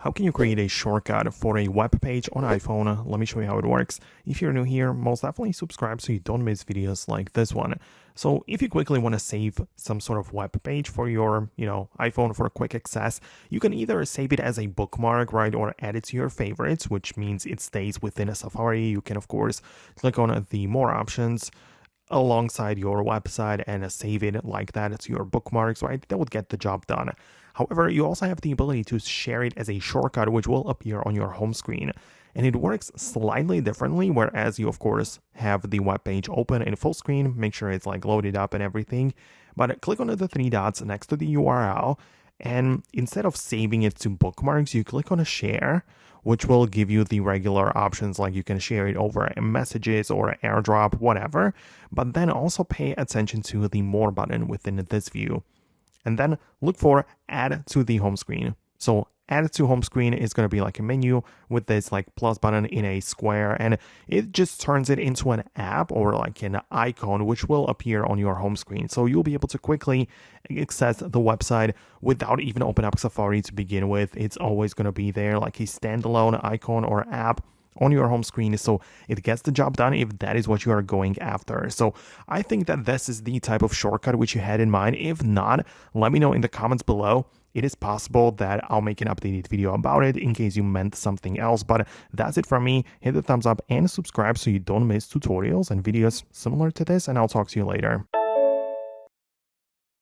How can you create a shortcut for a web page on iPhone? Let me show you how it works. If you're new here, most definitely subscribe so you don't miss videos like this one. So if you quickly want to save some sort of web page for your, iPhone for quick access, you can either save it as a bookmark, right, or add it to your favorites, which means it stays within a Safari. You can, of course, click on the more options alongside your website and save it like that to your bookmarks, right? That would get the job done. However, you also have the ability to share it as a shortcut, which will appear on your home screen. And it works slightly differently, whereas you, of course, have the web page open in full screen, make sure it's like loaded up and everything. But click on the three dots next to the URL, and instead of saving it to bookmarks, you click on a share, which will give you the regular options like you can share it over messages or AirDrop, whatever. But then also pay attention to the more button within this view. And then look for add to the home screen. So add to home screen is going to be like a menu with this like plus button in a square, and it just turns it into an app or like an icon which will appear on your home screen. So you'll be able to quickly access the website without even opening up Safari to begin with. It's always going to be there like a standalone icon or app on your home screen, so it gets the job done if that is what you are going after. So I think that this is the type of shortcut which you had in mind. If not, let me know in the comments below. It is possible that I'll make an updated video about it in case you meant something else. But that's it from me. Hit the thumbs up and subscribe so you don't miss tutorials and videos similar to this, and I'll talk to you later.